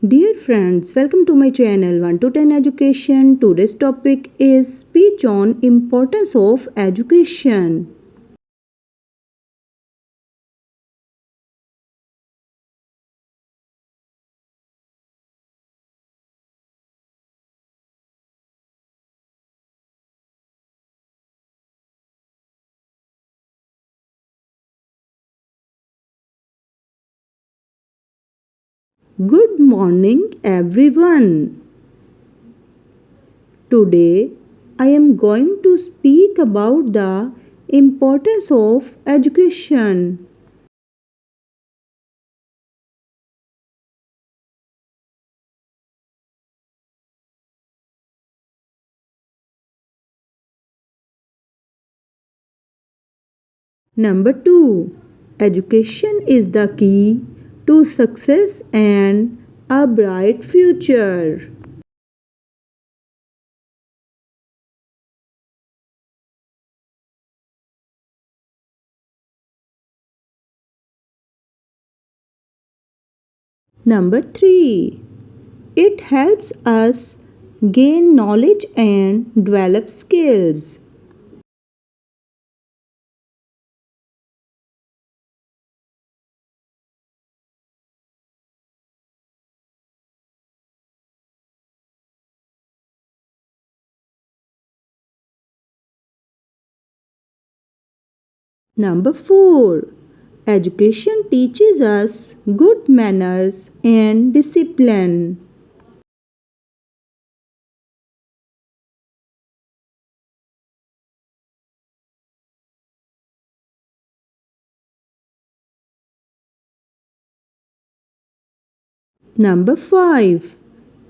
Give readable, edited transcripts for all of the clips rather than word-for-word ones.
Dear friends, welcome to my channel 1 to 10 Education. Today's topic is speech on importance of education. Good morning everyone. Today I am going to speak about the importance of education. Number 2. Education is the key to success and a bright future. Number 3. It helps us gain knowledge and develop skills. Number 4. Education teaches us good manners and discipline. Number 5.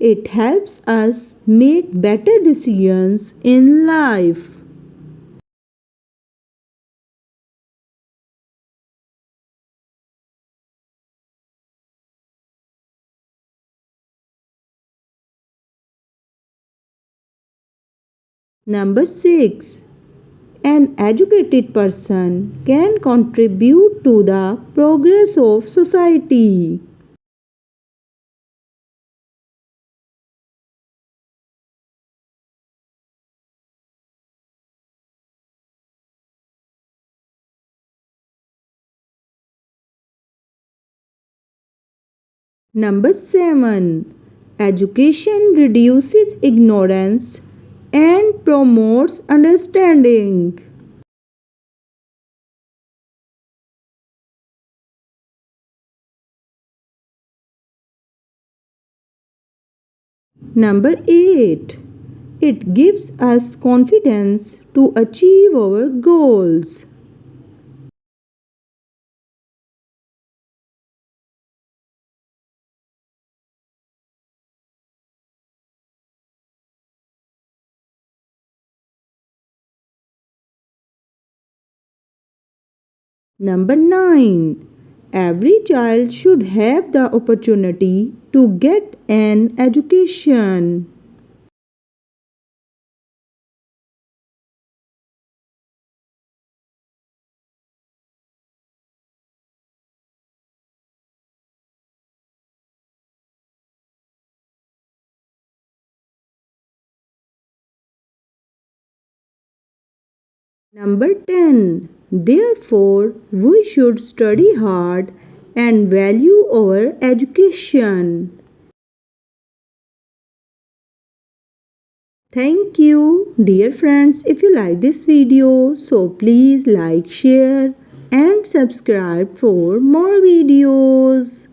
It helps us make better decisions in life. Number 6. An educated person can contribute to the progress of society. Number 7. Education reduces ignorance and promotes understanding. Number 8. It gives us confidence to achieve our goals. Number 9. Every child should have the opportunity to get an education. Number 10. Therefore, we should study hard and value our education. Thank you, dear friends. If you like this video, so please like, share, and subscribe for more videos.